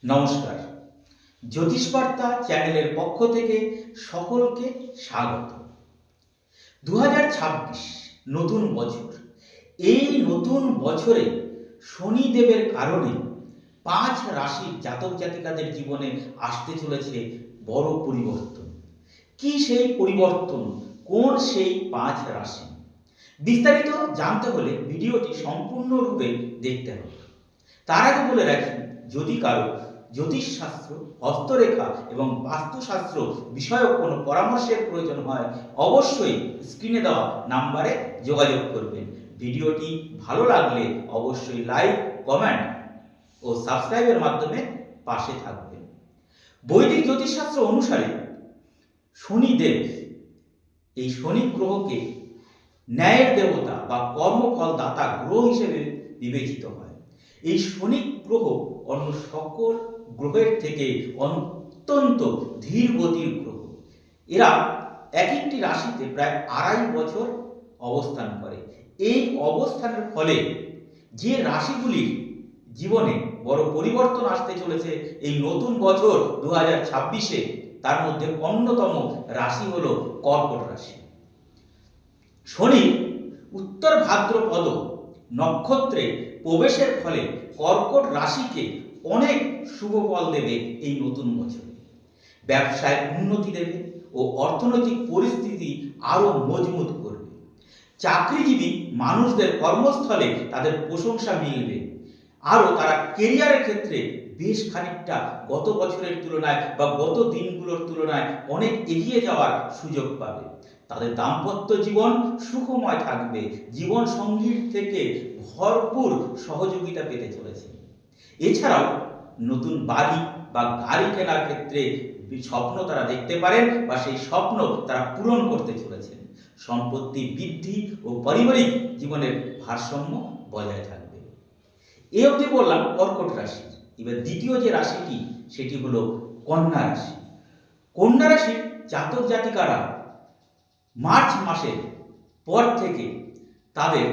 নমস্কার। জ্যোতিষবার্তা চ্যানেলের পক্ষ থেকে সকলকে স্বাগত। 2026 নতুন বছর। এই নতুন বছরে শনিদেবের কারণে 5 রাশির জাতক জাতিকাদের জীবনে আসতে চলেছে বড় পরিবর্তন। কি সেই পরিবর্তন? কোন সেই 5 রাশি? বিস্তারিত জানতে হলে ভিডিওটি সম্পূর্ণরূপে দেখতে হবে। তার আগে বলে রাখি, যদি কারো জ্যোতিষশাস্ত্র, হস্তরেখা এবং বাস্তুশাস্ত্র বিষয়ক কোনো পরামর্শের প্রয়োজন হয় অবশ্যই স্ক্রিনে দেওয়া নাম্বারে যোগাযোগ করবেন। ভিডিওটি ভালো লাগলে অবশ্যই লাইক, কমেন্ট ও সাবস্ক্রাইবের মাধ্যমে পাশে থাকবেন। বৈদিক জ্যোতিষশাস্ত্র অনুসারে শনিদেব, এই শনি গ্রহকে ন্যায়ের দেবতা বা কর্মফল দাতা গ্রহ হিসেবে বিবেচিত হয়। এই শনি গ্রহ অন্য সকল গ্রহের থেকে অত্যন্ত ধীর গতির গ্রহ। এরা এক একটি রাশিতে প্রায় 2.5 বছর অবস্থান করে। এই অবস্থানের ফলে যে রাশিগুলির জীবনে বড় পরিবর্তন আসতে চলেছে এই নতুন বছর 2026-এ, তার মধ্যে অন্যতম রাশি হল কর্কট রাশি। শনি উত্তর ভাদ্রপদ নক্ষত্রে প্রবেশের ফলে কর্কট রাশিকে অনেক শুভ ফল দেবে। এই নতুন বছরে ব্যবসায় উন্নতি দেবে ও অর্থনৈতিক পরিস্থিতি আরো মজবুত করবে। চাকরিজীবী মানুষদের কর্মস্থলে তাদের প্রশংসা মিলবে। আরও তারা কেরিয়ারের ক্ষেত্রে বেশ খানিকটা গত বছরের তুলনায় বা গত দিনগুলোর তুলনায় অনেক এগিয়ে যাওয়ার সুযোগ পাবে। তাদের দাম্পত্য জীবন সুখময় থাকবে। জীবন সঙ্গীর থেকে ভরপুর সহযোগিতা পেতে চলেছে। এছাড়াও নতুন বাড়ি বা গাড়ি কেনার ক্ষেত্রে স্বপ্ন তারা দেখতে পারেন বা সেই স্বপ্ন তারা পূরণ করতে চলেছেন। সম্পত্তি বৃদ্ধি ও পারিবারিক জীবনের ভারসাম্য বজায় থাকবে। এই অবধি বললাম কর্কট রাশি। এবার দ্বিতীয় যে রাশিটি, সেটি হলো কন্যা রাশি। কন্যা রাশির জাতক জাতিকারা মার্চ মাসের পর থেকে তাদের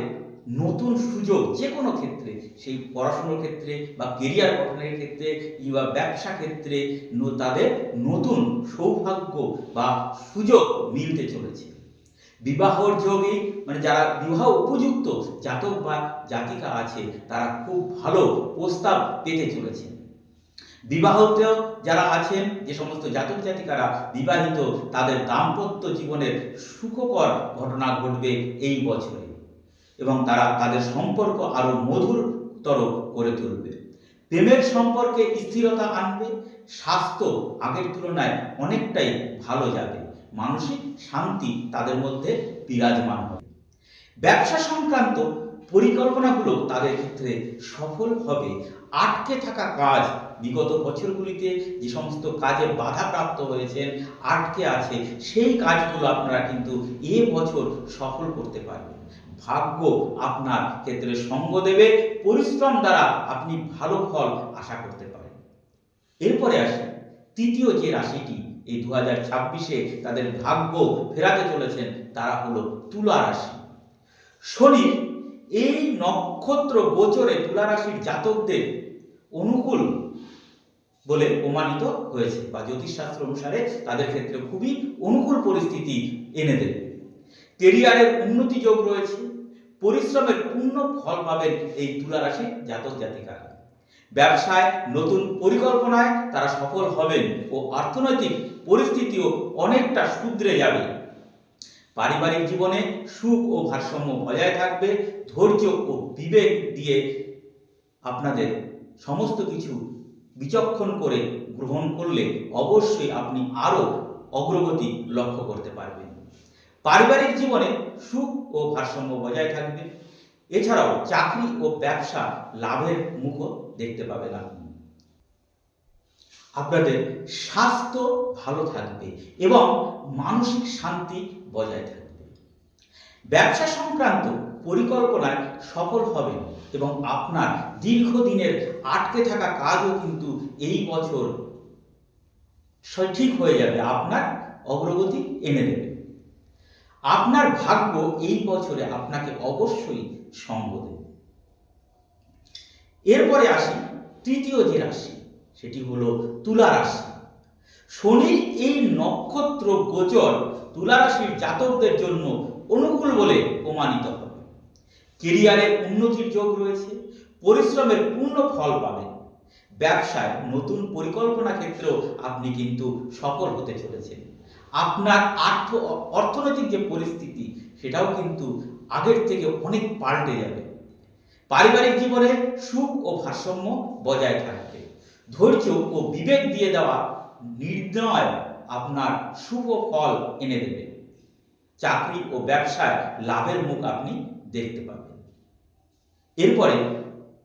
নতুন সুযোগ, যে কোনো ক্ষেত্রে, সেই পড়াশোনার ক্ষেত্রে বা কেরিয়ার গঠনের ক্ষেত্রে কিংবা ব্যবসা ক্ষেত্রে তাদের নতুন সৌভাগ্য বা সুযোগ মিলতে চলেছে। বিবাহর যোগে, মানে যারা বিবাহ উপযুক্ত জাতক বা জাতিকা আছে, তারা খুব ভালো প্রস্তাব পেতে চলেছেন। বিবাহিত যারা আছেন, যে সমস্ত জাতক জাতিকারা বিবাহিত, তাদের দাম্পত্য জীবনের সুখকর ঘটনা ঘটবে এই বছরে এবং তারা তাদের সম্পর্ক আরো মধুরতর করে তুলবে। প্রেমের সম্পর্কে স্থিরতা আনবে। স্বাস্থ্য আগের তুলনায় অনেকটাই ভালো যাবে। মানসিক শান্তি তাদের মধ্যে বিরাজমান হবে। ব্যবসা সংক্রান্ত পরিকল্পনাগুলো তাদের ক্ষেত্রে সফল হবে। আটকে থাকা কাজ, বিগত বছরগুলিতে যে সমস্ত কাজে বাধাপ্রাপ্ত হয়েছেন, আটকে আছে, সেই কাজগুলো আপনারা কিন্তু এ বছর সফল করতে পারবেন। ভাগ্য আপনার ক্ষেত্রে সঙ্গ দেবে। পরিশ্রম দ্বারা আপনি ভালো ফল আশা করতে পারেন। এরপরে আসি তৃতীয় যে রাশিটি এই 2026-এ তাদের ভাগ্য ফেরাতে চলেছেন, তারা হলো তুলা রাশি। শনির এই নক্ষত্র গোচরে তুলা রাশির জাতকদের অনুকূল বলে প্রমাণিত হয়েছে বা জ্যোতিষশাস্ত্র অনুসারে তাদের ক্ষেত্রে খুবই অনুকূল পরিস্থিতি এনে দেবে। কেরিয়ারের উন্নতি যোগ রয়েছে। পরিশ্রমের পূর্ণ ফল পাবেন এই তুলা রাশির জাতক জাতিকারা। ব্যবসায় নতুন পরিকল্পনায় তারা সফল হবেন ও অর্থনৈতিক পরিস্থিতিও অনেকটা শুধরে যাবে। পারিবারিক জীবনে সুখ ও ভারসাম্য বজায় থাকবে। ধৈর্য ও বিবেক দিয়ে আপনাদের সমস্ত কিছু বিচক্ষণ করে গ্রহণ করলে অবশ্যই আপনি আরো অগ্রগতি লক্ষ্য করতে পারবেন। পারিবারিক জীবনে সুখ ও ভারসাম্য বজায় থাকবে। এছাড়াও চাকরি ও ব্যবসা লাভের মুখও দেখতে পাবেন আপনি। আপনাদের স্বাস্থ্য ভালো থাকবে এবং মানসিক শান্তি বজায় থাকবে। ব্যবসা সংক্রান্ত পরিকল্পনায় সফল হবেন এবং আপনার দীর্ঘদিনের আটকে থাকা কাজও কিন্তু এই বছর সঠিক হয়ে যাবে, আপনার অগ্রগতি এনে দেবে। আপনার ভাগ্য এই বছরে আপনাকে অবশ্যই সঙ্গ দেবে। এরপরে আসি তৃতীয় যে রাশি, সেটি হলো তুলা রাশি। শনির এই নক্ষত্র গোচর তুলা রাশির জাতকদের জন্য অনুকূল বলে প্রমাণিত হবে। কেরিয়ারে উন্নতির যোগ রয়েছে, পরিশ্রমের পূর্ণ ফল পাবেন। ব্যবসায় নতুন পরিকল্পনা ক্ষেত্রেও আপনি কিন্তু সফল হতে চলেছেন। আপনার অর্থনৈতিক যে পরিস্থিতি সেটাও কিন্তু আগের থেকে অনেক পাল্টে যাবে। পারিবারিক জীবনে সুখ ও ভারসাম্য বজায় থাকবে। ধৈর্য ও বিবেক দিয়ে দেওয়া নির্ণয় আপনার শুভ ফল এনে দেবে। চাকরি ও ব্যবসায় লাভের মুখ আপনি দেখতে পাবেন। এরপরে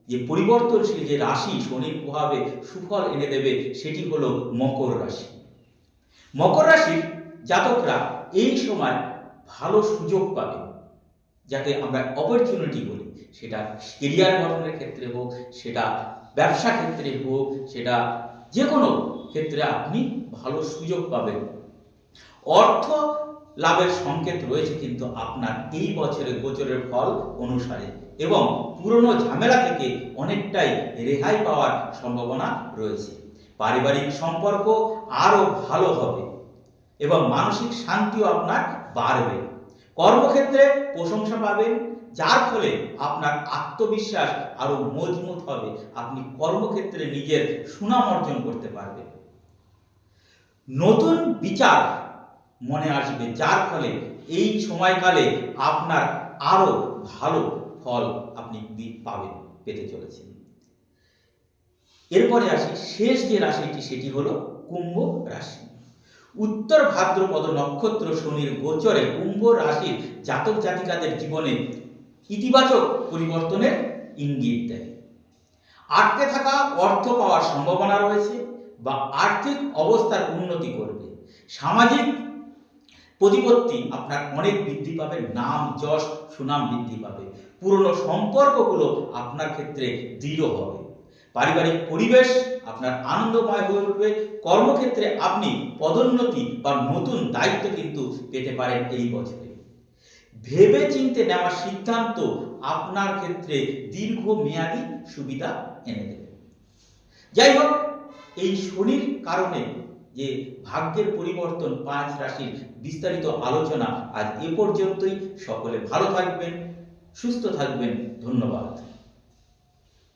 যে পরিবর্তনশীল যে রাশি শনির প্রভাবে সুফল এনে দেবে সেটি হলো মকর রাশি। মকর রাশির জাতকরা এই সময় ভালো সুযোগ পাবে, যাকে আমরা অপরচুনিটি বলি। সেটা কেরিয়ার গঠনের ক্ষেত্রে হোক, সেটা ব্যবসা ক্ষেত্রে হোক, সেটা যে কোনো ক্ষেত্রে আপনি ভালো সুযোগ পাবেন। অর্থ লাভের সংকেত রয়েছে কিন্তু আপনার এই বছরের গোচরের ফল অনুসারে, এবং পুরনো ঝামেলা থেকে অনেকটাই রেহাই পাওয়ার সম্ভাবনা রয়েছে। পারিবারিক সম্পর্ক আরও ভালো হবে এবং মানসিক শান্তিও আপনার বাড়বে। কর্মক্ষেত্রে প্রশংসা পাবেন, যার ফলে আপনার আত্মবিশ্বাস আরো মজবুত হবে। আপনি কর্মক্ষেত্রে নিজের সুনাম অর্জন করতে পারবেন। নতুন বিচার মনে আসবে, যার ফলে এই সময়কালে আপনার আরো ভালো ফল আপনি পেতে চলেছেন। এরপরে আসি শেষ যে রাশিটি, সেটি হলো কুম্ভ রাশি। উত্তর ভাদ্রপদ নক্ষত্র শনির গোচরে কুম্ভ রাশির জাতক জাতিকাদের জীবনে ইতিবাচক পরিবর্তনের ইঙ্গিত দেয়। আটকে থাকা অর্থ পাওয়ার সম্ভাবনা রয়েছে বা আর্থিক অবস্থার উন্নতি করবে। সামাজিক প্রতিপত্তি আপনার অনেক বৃদ্ধি পাবে, নাম যশ সুনাম বৃদ্ধি পাবে। পুরনো সম্পর্কগুলো আপনার ক্ষেত্রে দৃঢ় হবে। পারিবারিক পরিবেশ আপনার আনন্দময় হয়ে উঠবে। কর্মক্ষেত্রে আপনি পদোন্নতি বা নতুন দায়িত্ব কিন্তু পেতে পারেন এই বছরে। ভেবে চিন্তে নেওয়া সিদ্ধান্ত আপনার ক্ষেত্রে দীর্ঘমেয়াদী সুবিধা এনে দেবে। যাই হোক, এই শনির কারণে যে ভাগ্যের পরিবর্তন 5 রাশির বিস্তারিত আলোচনা আজ এ পর্যন্তই। সকলে ভালো থাকবেন, সুস্থ থাকবেন। ধন্যবাদ।